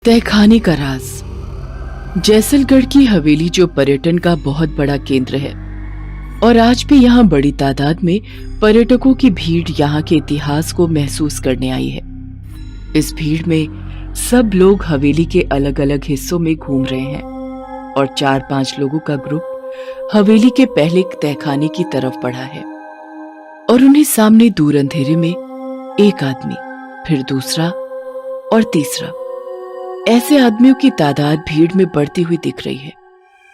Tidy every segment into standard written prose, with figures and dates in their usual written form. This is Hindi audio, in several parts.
तहखाने का राज। जैसलगढ़ की हवेली जो पर्यटन का बहुत बड़ा केंद्र है और आज भी यहाँ बड़ी तादाद में पर्यटकों की भीड़ यहाँ के इतिहास को महसूस करने आई है। इस भीड़ में सब लोग हवेली के अलग अलग हिस्सों में घूम रहे हैं और 4-5 लोगों का ग्रुप हवेली के पहले तहखाने की तरफ बढ़ा है और उन्हें सामने दूर अंधेरे में एक आदमी, फिर दूसरा और तीसरा, ऐसे आदमियों की तादाद भीड़ में बढ़ती हुई दिख रही है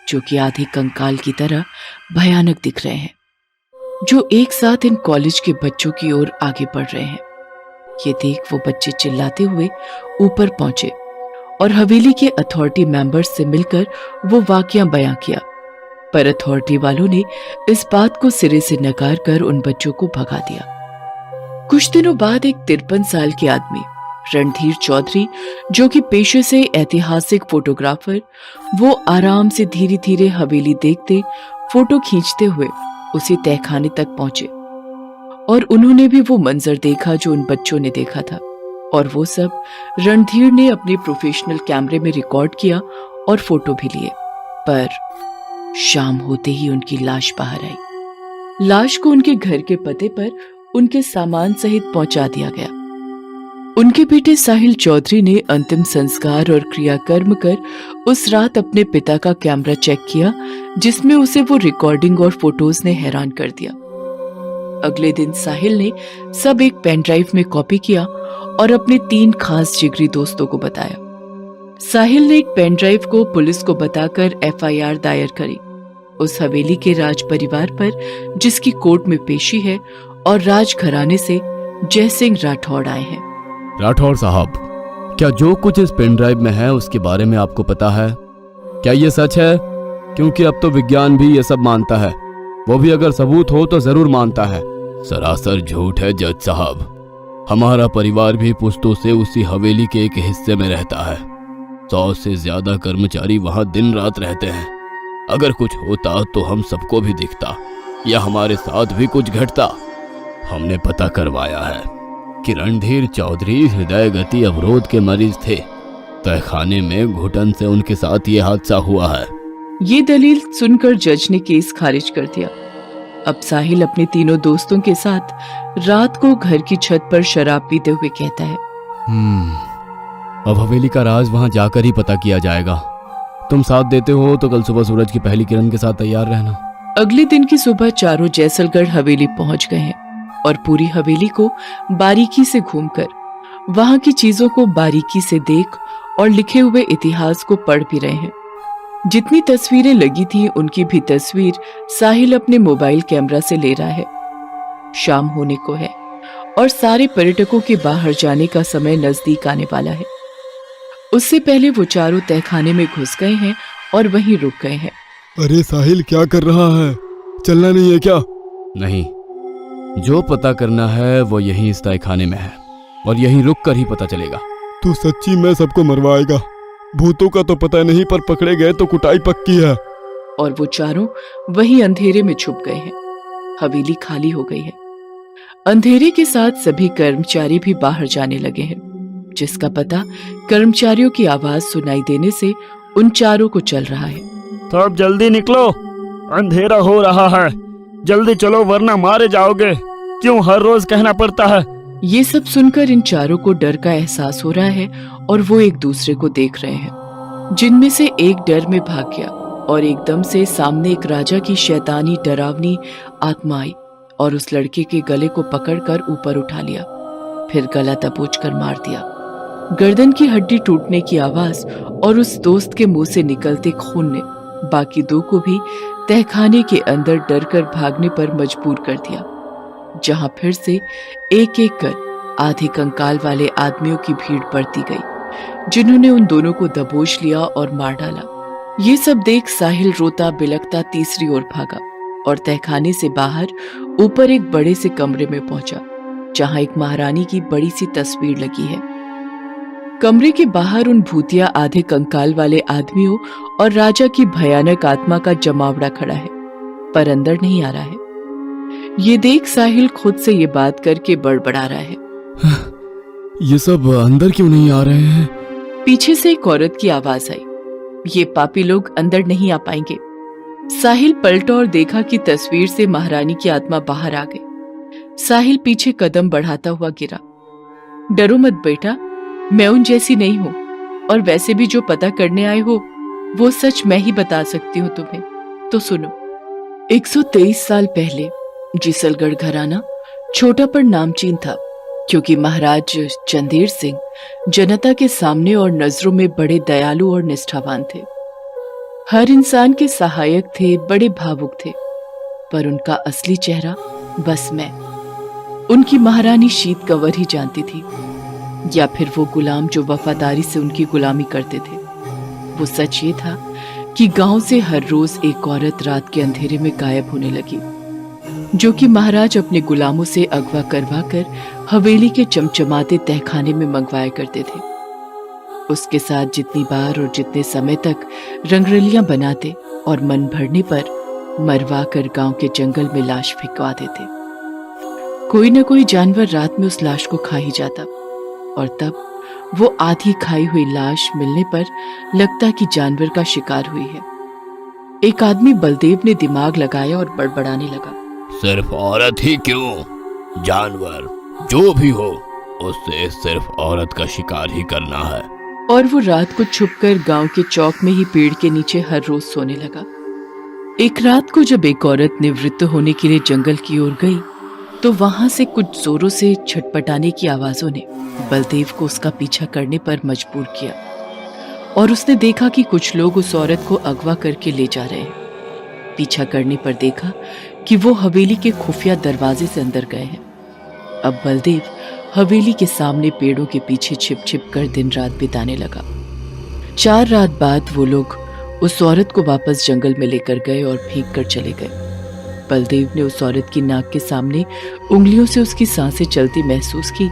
जो कि आधे कंकाल की तरह भयानक दिख रहे हैं, जो एक साथ इन कॉलेज के बच्चों की ओर आगे बढ़ रहे हैं। ये देख वो बच्चे चिल्लाते हुए ऊपर पहुंचे और हवेली के अथॉरिटी मेंबर्स से मिलकर वो वाकया बयां किया, पर अथॉरिटी वालों ने इस बात को सिरे से नकार कर उन बच्चों को भगा दिया। कुछ दिनों बाद एक 53 साल के आदमी रणधीर चौधरी, जो कि पेशे से ऐतिहासिक फोटोग्राफर, वो आराम से धीरे धीरे हवेली देखते, फोटो खींचते हुए उसी तहखाने तक पहुंचे और उन्होंने भी वो मंजर देखा जो उन बच्चों ने देखा था और वो सब रणधीर ने अपने प्रोफेशनल कैमरे में रिकॉर्ड किया और फोटो भी लिए। पर शाम होते ही उनकी लाश बाहर आई। लाश को उनके घर के पते पर उनके सामान सहित पहुंचा दिया गया। उनके बेटे साहिल चौधरी ने अंतिम संस्कार और क्रियाकर्म कर उस रात अपने पिता का कैमरा चेक किया, जिसमें उसे वो रिकॉर्डिंग और फोटोज ने हैरान कर दिया। अगले दिन साहिल ने सब एक पेन ड्राइव में कॉपी किया और अपने 3 खास जिगरी दोस्तों को बताया। साहिल ने एक पेन ड्राइव को पुलिस को बताकर FIR दायर करी उस हवेली के राज परिवार पर, जिसकी कोर्ट में पेशी है और राज घराने से जय सिंह राठौड़ आए हैं। राठौर साहब, क्या जो कुछ इस पेन ड्राइव में है उसके बारे में आपको पता है? क्या ये सच है? क्योंकि अब तो विज्ञान भी ये सब मानता है, वो भी अगर सबूत हो तो जरूर मानता है। सरासर झूठ है जज साहब। हमारा परिवार भी पुश्तों से उसी हवेली के एक हिस्से में रहता है। 100 से ज्यादा कर्मचारी वहां दिन रात रहते हैं। अगर कुछ होता तो हम सबको भी दिखता या हमारे साथ भी कुछ घटता। हमने पता करवाया है कि रणधीर चौधरी हृदय गति अवरोध के मरीज थे। तहखाने में घुटन से उनके साथ ये हादसा हुआ है। ये दलील सुनकर जज ने केस खारिज कर दिया। अब साहिल अपने तीनों दोस्तों के साथ रात को घर की छत पर शराब पीते हुए कहता है, अब हवेली का राज वहां जाकर ही पता किया जाएगा। तुम साथ देते हो तो कल सुबह सूरज की पहली किरण के साथ तैयार रहना। अगले दिन की सुबह चारों जैसलगढ़ हवेली पहुंच गए हैं और पूरी हवेली को बारीकी से घूमकर वहां की चीजों को बारीकी से देख और लिखे हुए इतिहास को पढ़ भी रहे हैं। जितनी तस्वीरें लगी थी उनकी भी तस्वीर साहिल अपने मोबाइल कैमरा से ले रहा है। शाम होने को है और सारे पर्यटकों के बाहर जाने का समय नजदीक आने वाला है। उससे पहले वो चारों तहखाने में घुस गए हैं और वहीं रुक गए हैं। अरे साहिल, क्या कर रहा है? चलना नहीं है क्या? नहीं, जो पता करना है वो यहीं इस तहखाने में है और यहीं रुक कर ही पता चलेगा। तू सच्ची में सबको मरवाएगा? भूतों का तो पता नहीं, पर पकड़े गए तो कुटाई पक्की है। और वो चारों वहीं अंधेरे में छुप गए हैं। हवेली खाली हो गई है। अंधेरे के साथ सभी कर्मचारी भी बाहर जाने लगे हैं, जिसका पता कर्मचारियों की आवाज सुनाई देने से उन चारों को चल रहा है। तो अब जल्दी निकलो, अंधेरा हो रहा है। जल्दी चलो वरना मारे जाओगे। क्यों हर रोज कहना पड़ता है? ये सब सुनकर इन चारों को डर का एहसास हो रहा है और वो एक दूसरे को देख रहे हैं, जिनमें से एक डर में भाग गया और एकदम से सामने एक राजा की शैतानी डरावनी आत्मा आई और उस लड़के के गले को पकड़कर ऊपर उठा लिया, फिर गला दबोचकर मार दिया। गर्दन की हड्डी टूटने की आवाज और उस दोस्त के मुंह से निकलते खून ने बाकी 2 को भी तहखाने के अंदर डरकर भागने पर मजबूर कर दिया, जहां फिर से एक एक कर आधे कंकाल वाले आदमियों की भीड़ बढ़ती गई, जिन्होंने उन दोनों को दबोच लिया और मार डाला। ये सब देख साहिल रोता बिलखता तीसरी ओर भागा और तहखाने से बाहर ऊपर एक बड़े से कमरे में पहुंचा, जहां एक महारानी की बड़ी सी तस्वीर लगी है। कमरे के बाहर उन भूतिया आधे कंकाल वाले आदमियों और राजा की भयानक आत्मा का जमावड़ा खड़ा है, पर अंदर नहीं आ रहा है। ये देख साहिल खुद से ये बात करके बड़बड़ा रहा है, ये सब अंदर क्यों नहीं आ रहे हैं? पीछे से एक औरत की आवाज आई, ये पापी लोग अंदर नहीं आ पाएंगे। साहिल पलटा और देखा कि तस्वीर से महारानी की आत्मा बाहर आ गई। साहिल पीछे कदम बढ़ाता हुआ गिरा। डरो मत बेटा, मैं उन जैसी नहीं हूं, और वैसे भी जो पता करने आए हो वो सच मैं ही बता सकती हूँ तुम्हें, तो सुनो। 123 साल पहले जिसलगढ़ घराना छोटा पर नामचीन था, क्योंकि महाराज चंदेर सिंह जनता के सामने और नजरों में बड़े दयालु और निष्ठावान थे। हर इंसान के सहायक थे, बड़े भावुक थे, पर उनका असली चेहरा बस मैं, उनकी महारानी शीत कंवर ही जानती थी, या फिर वो गुलाम जो वफादारी से उनकी गुलामी करते थे। वो सच ये था कि गांव से हर रोज एक औरत रात के अंधेरे में गायब होने लगी, जो कि महाराज अपने गुलामों से अगवा करवा कर हवेली के चमचमाते तहखाने में मंगवाया करते थे। उसके साथ जितनी बार और जितने समय तक रंगरलियां बनाते और मन भरने पर मरवा कर गांव के जंगल में लाश फेंकवा देते। कोई न कोई जानवर रात में उस लाश को खा ही जाता, और तब वो आधी खाई हुई लाश मिलने पर लगता कि जानवर का शिकार हुई है। एक आदमी बलदेव ने दिमाग लगाया और बड़बड़ाने लगा, सिर्फ औरत ही क्यों, जानवर जो भी हो, उससे सिर्फ औरत का शिकार ही करना है। और वो रात को छुपकर गांव के चौक में ही पेड़ के नीचे हर रोज सोने लगा। एक रात को जब एक औरत निवृत्त होने के लिए जंगल की ओर गई, तो वहां से कुछ जोरों से छटपटाने की आवाजों ने बलदेव को उसका पीछा करने पर मजबूर किया, और उसने देखा कि कुछ लोग उस औरत को अगवा करके ले जा रहे हैं। पीछा करने पर देखा कि वो हवेली के खुफिया दरवाजे से अंदर गए हैं। अब बलदेव हवेली के सामने पेड़ों के पीछे छिप छिप कर दिन रात बिताने लगा। 4 रात बाद वो लोग उस औरत को वापस जंगल में लेकर गए और फेंक कर चले गए। बलदेव ने उस औरत की नाक के सामने उंगलियों से उसकी सांसें चलती महसूस की,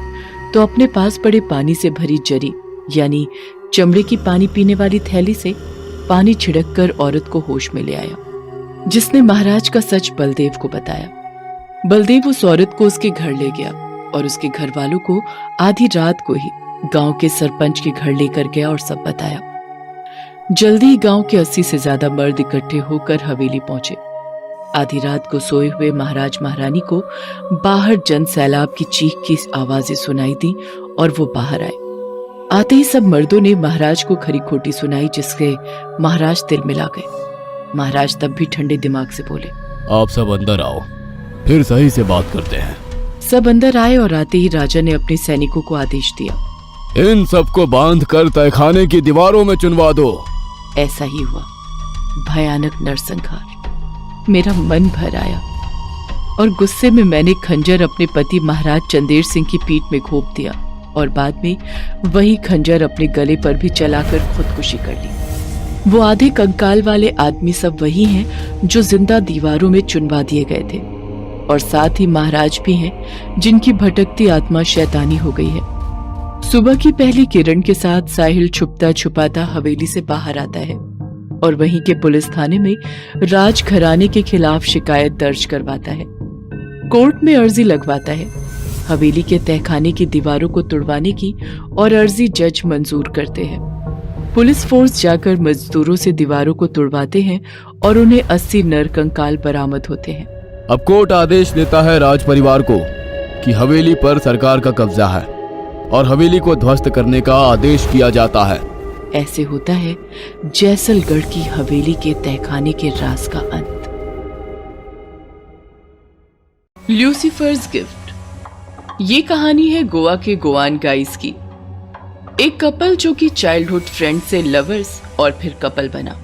तो अपने पास पड़े पानी से भरी जरी यानी चमड़े की पानी पीने वाली थैली से पानी छिड़क कर औरत को होश में ले आया, जिसने महाराज का सच बलदेव को बताया। बलदेव उस औरत को उसके घर ले गया और उसके घर वालों को आधी रात को ही गांव के सरपंच के घर लेकर गया और सब बताया। जल्दी ही गांव के 80 से ज्यादा मर्द इकट्ठे होकर हवेली पहुंचे। आधी रात को सोए हुए महाराज महारानी को बाहर जन सैलाब की चीख की आवाजें सुनाई दी और वो बाहर आए। आते ही सब मर्दों ने महाराज को खरी खोटी सुनाई, जिससे महाराज तिल मिला गए। महाराज तब भी ठंडे दिमाग से बोले, आप सब अंदर आओ, फिर सही से बात करते हैं। सब अंदर आए और आते ही राजा ने अपने सैनिकों को आदेश दिया, इन सबको बांध कर तहखाने की दीवारों में चुनवा दो। ऐसा ही हुआ। भयानक नरसंहार। मेरा मन भर आया और गुस्से में मैंने खंजर अपने पति महाराज चंदेर सिंह की पीठ में घोंप दिया और बाद में वही खंजर अपने गले पर भी चलाकर खुदकुशी कर ली। वो आधे कंकाल वाले आदमी सब वही हैं जो जिंदा दीवारों में चुनवा दिए गए थे, और साथ ही महाराज भी हैं जिनकी भटकती आत्मा शैतानी हो गई है। सुबह की पहली किरण के साथ साहिल छुपता छुपाता हवेली से बाहर आता है और वहीं के पुलिस थाने में राज घराने के खिलाफ शिकायत दर्ज करवाता है। कोर्ट में अर्जी लगवाता है। हवेली के तहखाने की दीवारों को तुड़वाने की और अर्जी जज मंजूर करते हैं। पुलिस फोर्स जाकर मजदूरों से दीवारों को तुड़वाते हैं और उन्हें 80 नर कंकाल बरामद होते हैं। अब कोर्ट आदेश देता है राज परिवार को कि हवेली पर सरकार का कब्जा है और हवेली को ध्वस्त करने का आदेश किया जाता है। ऐसे होता है जैसलगढ़ की हवेली के तहखाने के राज का अंत। ल्यूसीफर्स गिफ्ट। ये कहानी है गोवा के गोवान गाइस की। एक कपल जो कि चाइल्डहुड फ्रेंड से लवर्स और फिर कपल बना।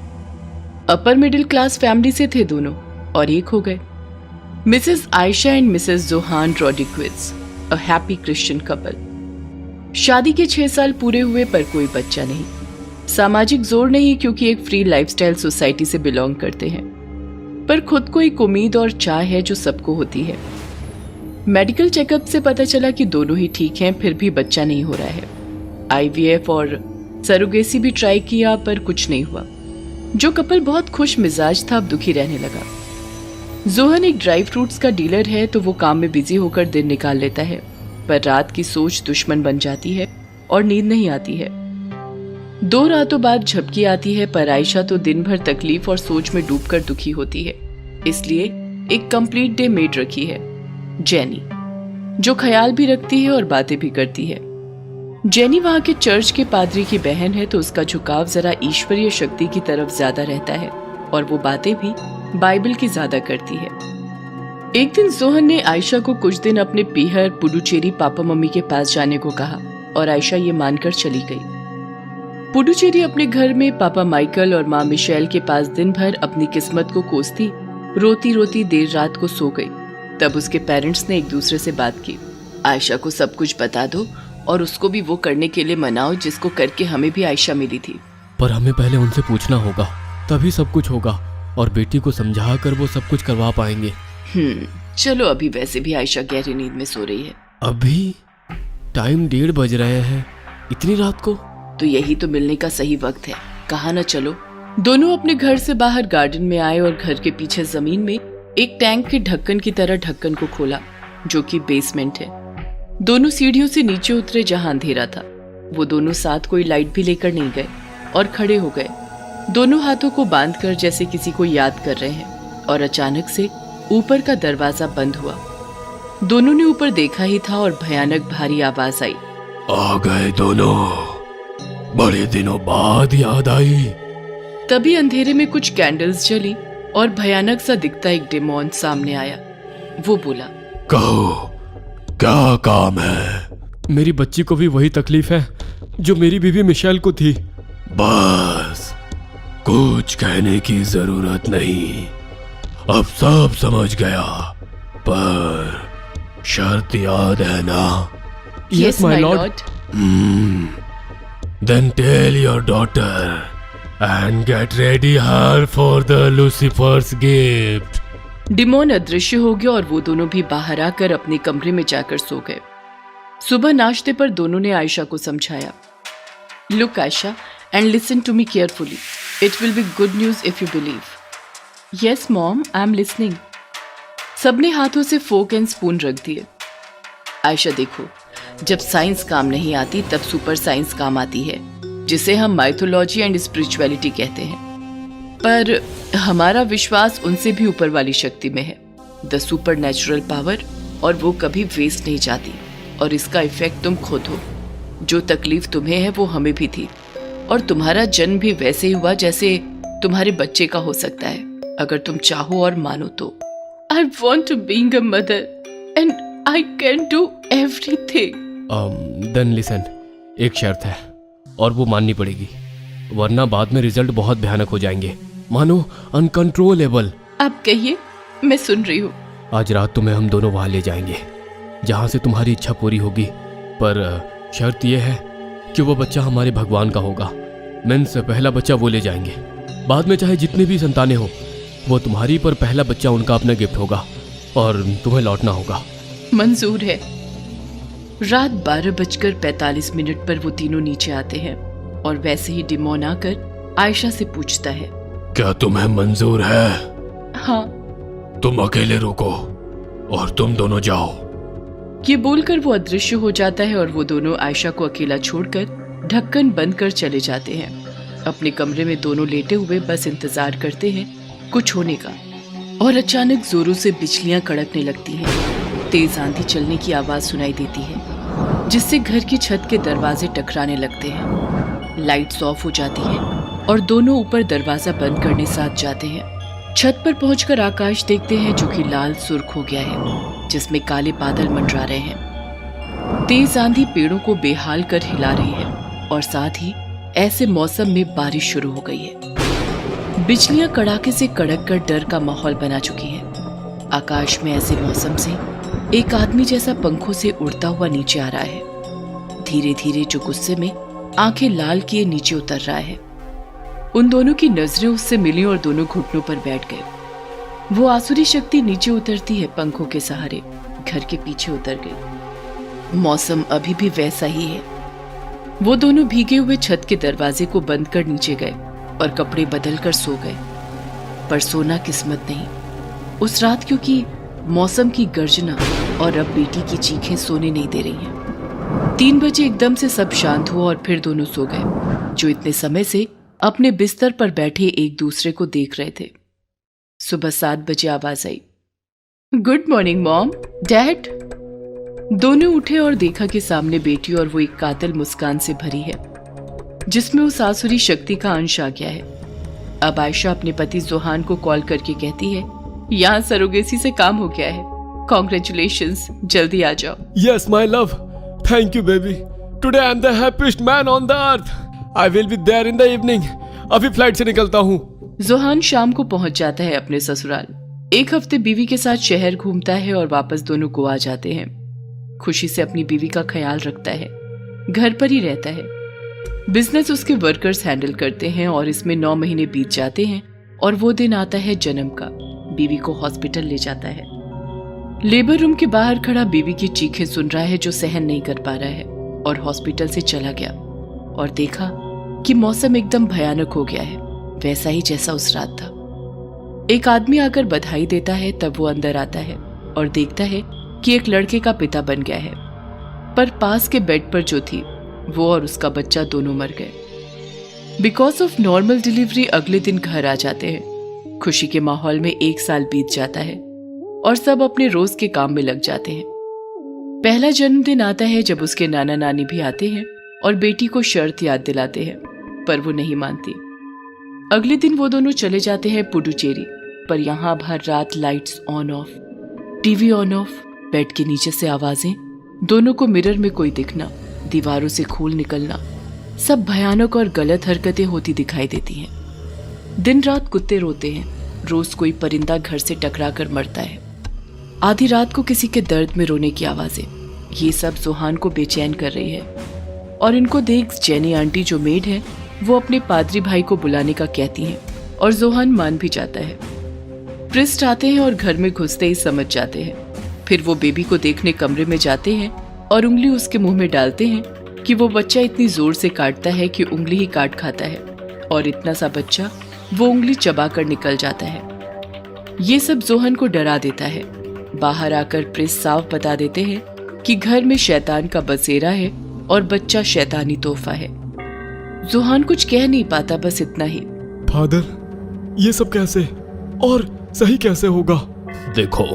अपर मिडिल क्लास फैमिली से थे दोनों और एक हो गए। Mrs Ayesha and Mrs Johan Rodriguez, a happy Christian couple. शादी के 6 साल पूरे हुए पर कोई बच्चा नहीं। सामाजिक जोर नहीं, क्योंकि एक फ्री लाइफस्टाइल सोसाइटी से बिलोंग करते हैं, पर खुद को एक उम्मीद और चाह है जो सबको होती है। मेडिकल चेकअप से पता चला कि दोनों ही ठीक हैं, फिर भी बच्चा नहीं हो रहा है। IVF और सरोगेसी भी ट्राई किया पर कुछ नहीं हुआ। जो कपल बहुत खुश मिजाज था अब दुखी रहने लगा। जोहन एक ड्राई फ्रूट्स का डीलर है, तो वो काम में बिजी होकर दिन निकाल लेता है, पर रात की सोच दुश्मन बन जाती है और नींद नहीं आती है। 2 रातों बाद झपकी आती है, पर आयशा तो दिन भर तकलीफ और सोच में डूबकर दुखी होती है। इसलिए एक कंप्लीट डे मेड रखी है, जेनी, जो ख्याल भी रखती है और बातें भी करती है। जेनी वहां के चर्च के पादरी की बहन है, तो उसका झुकाव जरा ईश्वरीय शक्ति की तरफ ज्यादा रहता है और वो बातें भी बाइबल की ज्यादा करती है। एक दिन सोहन ने आयशा को कुछ दिन अपने पीहर पुडुचेरी पापा मम्मी के पास जाने को कहा और आयशा ये मानकर चली गई। पुडुचेरी अपने घर में पापा माइकल और माँ मिशेल के पास दिन भर अपनी किस्मत को कोसती रोती रोती देर रात को सो गई। तब उसके पेरेंट्स ने एक दूसरे से बात की, आयशा को सब कुछ बता दो और उसको भी वो करने के लिए मनाओ जिसको करके हमें भी आयशा मिली थी। पर हमें पहले उनसे पूछना होगा, तभी सब कुछ होगा और बेटी को समझा कर वो सब कुछ करवा पाएंगे। चलो, अभी वैसे भी आयशा गहरी नींद में सो रही है। अभी टाइम 1:30 बज रहे हैं, इतनी रात को? तो यही तो मिलने का सही वक्त है, कहा ना चलो। दोनों अपने घर से बाहर गार्डन में आए और घर के पीछे जमीन में एक टैंक के ढक्कन की तरह ढक्कन को खोला, जो कि बेसमेंट है। दोनों सीढ़ियों से नीचे उतरे जहां अंधेरा था। वो दोनों साथ कोई लाइट भी लेकर नहीं गए और खड़े हो गए, दोनों हाथों को बांधकर जैसे किसी को याद कर रहे हैं। और अचानक से ऊपर का दरवाजा बंद हुआ। दोनों ने ऊपर देखा ही था और भयानक भारी आवाज आई, आ गए दोनों, बड़े दिनों बाद याद आई। तभी अंधेरे में कुछ कैंडल्स जली और भयानक सा दिखता एक डेमोन सामने आया। वो बोला, कहो क्या काम है? मेरी बच्ची को भी वही तकलीफ है जो मेरी बीवी मिशेल को थी। बस, कुछ कहने की जरूरत नहीं, अब सब समझ गया, पर शर्त याद है ना? Yes, my lord. Then tell your daughter and get ready her for the Lucifer's gift. Demon अदृश्य हो गया और वो दोनों भी बाहर आकर अपने कमरे में जाकर सो गए। सुबह नाश्ते पर दोनों ने आयशा को समझाया, look Ayesha and listen to me carefully, it will be good news if you believe. Yes mom, I am listening. सबने हाथों से फोक एंड स्पून रख दिए। आयशा देखो, जब साइंस काम नहीं आती तब सुपर साइंस काम आती है, जिसे हम माइथोलॉजी एंड स्पिरिचुअलिटी कहते हैं। पर हमारा विश्वास उनसे भी ऊपर वाली शक्ति में है, द सुपर नेचुरल पावर, और वो कभी वेस्ट नहीं जाती। और इसका इफेक्ट तुम खुद हो। जो तकलीफ तुम्हें है वो हमें भी थी, और तुम्हारा जन्म भी वैसे ही हुआ जैसे तुम्हारे बच्चे का हो सकता है, अगर तुम चाहो और मानो तो। I want to being a mother and I can do everything. Then listen, एक शर्त है और वो माननी पड़ेगी, वरना बाद में रिजल्ट बहुत भयानक हो जाएंगे, मानो अनकंट्रोलेबल। आप कहिए, मैं सुन रही हूँ। आज रात तुम्हें हम दोनों वहां ले जाएंगे जहां से तुम्हारी इच्छा पूरी होगी, पर शर्त यह है कि वो बच्चा हमारे भगवान का होगा। मीन्स पहला बच्चा वो ले जाएंगे, बाद में चाहे जितनी भी संतानें हो वो तुम्हारी, पर पहला बच्चा उनका अपना गिफ्ट होगा और तुम्हें लौटना होगा। मंजूर है। रात 12:45 पर वो तीनों नीचे आते हैं और वैसे ही डिमोन आकर आयशा से पूछता है, क्या तुम्हें मंजूर है? हाँ। तुम अकेले रुको और तुम दोनों जाओ। ये बोलकर वो अदृश्य हो जाता है और वो दोनों आयशा को अकेला छोड़कर ढक्कन बंद कर चले जाते हैं। अपने कमरे में दोनों लेटे हुए बस इंतजार करते हैं कुछ होने का, और अचानक जोरों से बिजलियां कड़कने लगती हैं। तेज आंधी चलने की आवाज सुनाई देती है, जिससे घर की छत के दरवाजे टकराने लगते हैं। लाइट्स ऑफ हो जाती है और दोनों ऊपर दरवाजा बंद करने साथ जाते हैं। छत पर पहुंचकर आकाश देखते हैं जो कि लाल सुर्ख हो गया है, जिसमें काले बादल मंडरा रहे हैं। तेज आंधी पेड़ों को बेहाल कर हिला रही है और साथ ही ऐसे मौसम में बारिश शुरू हो गई है। बिजलियां कड़ाके से कड़क कर डर का माहौल बना चुकी हैं। आकाश में ऐसे मौसम से एक आदमी जैसा पंखों से उड़ता हुआ नीचे आ रहा है। धीरे धीरे जो गुस्से में आंखें लाल किए नीचे उतर रहा है। उन दोनों की नजरें उससे मिली और दोनों घुटनों पर बैठ गए। वो आसुरी शक्ति नीचे उतरती है, पंखों के सहारे घर के पीछे उतर गई। मौसम अभी भी वैसा ही है। वो दोनों भीगे हुए छत के दरवाजे को बंद कर नीचे गए और कपड़े बदल कर सो गए। पर सोना किस्मत नहीं उस रात, क्योंकि मौसम की गर्जना और अब बेटी की चीखें सोने नहीं दे रही हैं। 3 बजे एकदम से सब शांत हुआ और फिर दोनों सो गए, जो इतने समय से अपने बिस्तर पर बैठे एक दूसरे को देख रहे थे। सुबह 7 बजे आवाज आई, गुड मॉर्निंग मॉम, डैड। दोनों उठे और देखा कि सामने बेटी और वो एक कातिल मुस्कान से भरी है, जिसमें उस आसुरी शक्ति का अंश आ गया है। अब आयशा अपने पति जोहान को कॉल करके कहती है, यहाँ सरोगेसी से काम हो गया है, कॉन्ग्रेचुलेशंस, जल्दी आ जाओ। Yes my love, thank you baby, today I am the happiest man on the earth, I will be there in the evening. अभी फ्लाइट से निकलता हूँ। जोहान शाम को पहुंच जाता है अपने ससुराल। 1 हफ्ते बीवी के साथ शहर घूमता है और वापस दोनों गोवा जाते हैं। खुशी से अपनी बीवी का ख्याल रखता है, घर पर ही रहता है। बिजनेस उसके वर्कर्स हैंडल करते हैं और इसमें 9 महीने बीत जाते हैं और वो दिन आता है जन्म का। बीवी को हॉस्पिटल ले जाता है। लेबर रूम के बाहर खड़ा बीवी की चीखें सुन रहा है, जो सहन नहीं कर पा रहा है, और हॉस्पिटल से चला गया और देखा कि मौसम एकदम भयानक हो गया है, वैसा ही जैसा उस रात था। एक आदमी आकर बधाई देता है, तब वो अंदर आता है और देखता है कि एक लड़के का पिता बन गया है, पर पास के बेड पर जो थी वो और उसका बच्चा दोनों मर गए। बिकॉज ऑफ नॉर्मल डिलीवरी अगले दिन घर आ जाते हैं। खुशी के माहौल में 1 साल बीत जाता है और सब अपने रोज के काम में लग जाते हैं। पहला जन्मदिन आता है जब उसके नाना नानी भी आते हैं और बेटी को शर्त याद दिलाते हैं, पर वो नहीं मानती। अगले दिन वो दोनों चले जाते हैं पुडुचेरी, पर यहाँ भर रात lights on off, TV on off, bed के नीचे से आवाजें, दोनों को मिरर में कोई दिखना, दीवारों से खून निकलना, सब भयानक और गलत हरकतें होती दिखाई देती हैं। दिन रात कुत्ते रोते हैं, रोज कोई परिंदा घर से टकरा कर मरता है। आधी रात को किसी के दर्द में रोने की आवाजें, ये सब जोहान को बेचैन कर रही है। और इनको देख जेनी आंटी जो मेड है, वो अपने पादरी भाई को बुलाने का कहती हैं और जोहान मान भी जाता है। प्रिस्ट आते हैं और घर में घुसते ही समझ जाते हैं। फिर वो बेबी को देखने कमरे में जाते हैं और उंगली उसके मुंह में डालते हैं कि वो बच्चा इतनी जोर से काटता है कि उंगली ही काट खाता है, और इतना सा बच्चा वो उंगली चबा कर निकल जाता है। ये सब जोहन को डरा देता है। बाहर आकर प्रिस्ट साफ बता देते हैं कि घर में शैतान का बसेरा है और बच्चा शैतानी तोहफा है। जोहान कुछ कह नहीं पाता, बस इतना ही, फादर ये सब कैसे और सही कैसे होगा? देखो,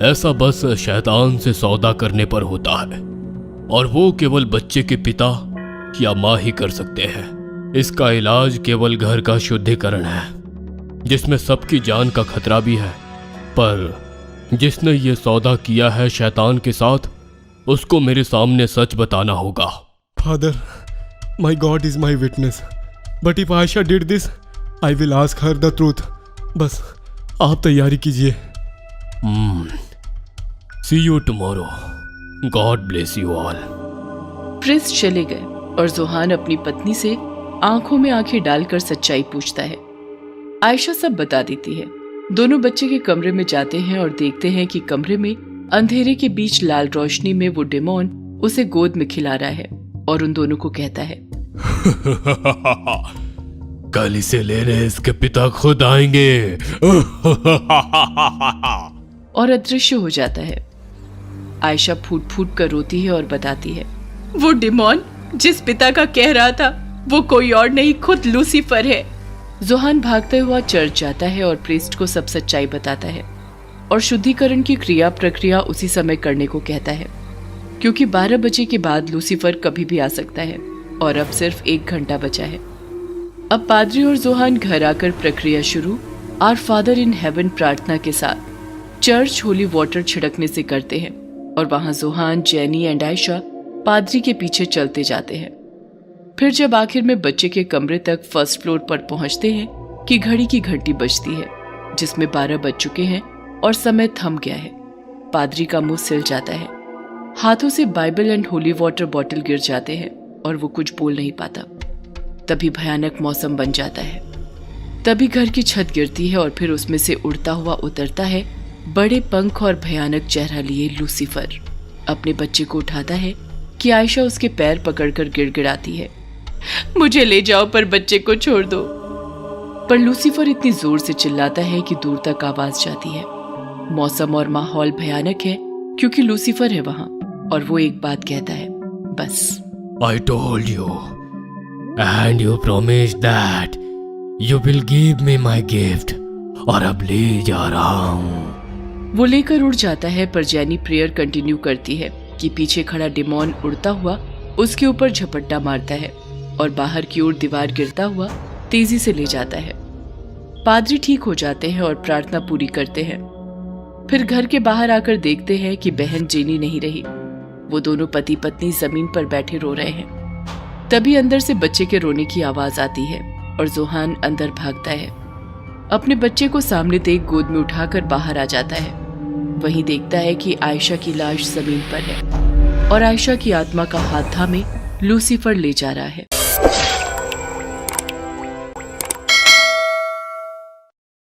ऐसा बस शैतान से सौदा करने पर होता है, और वो केवल बच्चे के पिता या माँ ही कर सकते हैं। इसका इलाज केवल घर का शुद्धिकरण है, जिसमें सबकी जान का खतरा भी है। पर जिसने ये सौदा किया है शैतान के साथ, उसको मेरे सामने सच बताना होगा। Father, my God is my witness, but if Ayesha did this, I will ask her the truth. बस आप तैयारी कीजिए। See you tomorrow, God bless you all. Priest चले गए और जोहान अपनी पत्नी से आंखों में आंखें डालकर सच्चाई पूछता है। आयशा सब बता देती है। दोनों बच्चे के कमरे में जाते हैं और देखते हैं कि कमरे में अंधेरे के बीच लाल रोशनी में वो डेमोन उसे गोद में खिला रहा है और उन दोनों को कहता है, कल इसे लेने इसके पिता खुद आएंगे। और अदृश्य हो जाता है। आयशा फूट फूट कर रोती है और बताती है, वो डेमोन जिस पिता का कह रहा था, वो कोई और नहीं, खुद लूसीफर है। जोहान भागते हुआ चर्च जाता है और प्रीस्ट को सब सच्चाई बताता है और शुद्धिकरण की क्रिया प्रक्रिया उसी समय करने को कहता है, क्योंकि 12 बजे के बाद लूसीफर कभी भी आ सकता है और अब सिर्फ 1 घंटा बचा है। अब पादरी और जोहान घर आकर प्रक्रिया शुरू आवर फादर इन हेवन प्रार्थना के साथ चर्च होली वाटर छिड़कने से करते हैं, और वहां जोहान, जेनी एंड आयशा पादरी के पीछे चलते जाते हैं। फिर जब आखिर में बच्चे के कमरे तक फर्स्ट फ्लोर पर पहुंचते हैं कि घड़ी की घंटी बजती है, जिसमें 12 बज चुके हैं और समय थम गया है। पादरी का मुंह सिल जाता है, हाथों से Bible and holy water bottle गिर जाते हैं और वो कुछ बोल नहीं पाता। तभी भयानक मौसम बन जाता है। तभी घर की छत गिरती है और फिर उसमें से उड़ता हुआ उतरता है बड़े पंख और भयानक चेहरा लिए लूसीफर। अपने बच्चे को उठाता है कि आयशा उसके पैर पकड़कर गिड़गिड़ाती है, मुझे ले जाओ पर बच्चे को छोड़ दो। पर लूसीफर इतनी जोर से चिल्लाता है कि दूर तक आवाज जाती है। मौसम और माहौल भयानक है क्योंकि लूसीफर है वहां, और वो एक बात कहता है, बस। I told you, and you promised that you will give me my gift. और अब ले जा रहा हूँ। वो लेकर उड़ जाता है, पर जैनी प्रेयर कंटिन्यू करती है कि पीछे खड़ा डिमॉन उड़ता हुआ उसके ऊपर झपट्टा मारता है और बाहर की ओर दीवार गिरता हुआ तेजी से ले जाता है। पादरी ठीक हो जाते हैं और प्रार्थना पूरी करते हैं। फिर घर के बाहर आकर देखते हैं कि बहन जेनी नहीं रही। वो दोनों पति पत्नी जमीन पर बैठे रो रहे हैं। तभी अंदर से बच्चे के रोने की आवाज आती है और जोहान अंदर भागता है। अपने बच्चे को सामने देख गोद में उठाकर बाहर आ जाता है। वहीं देखता है कि आयशा की लाश जमीन पर है और आयशा की आत्मा का हाथ थामे लूसीफर ले जा रहा है।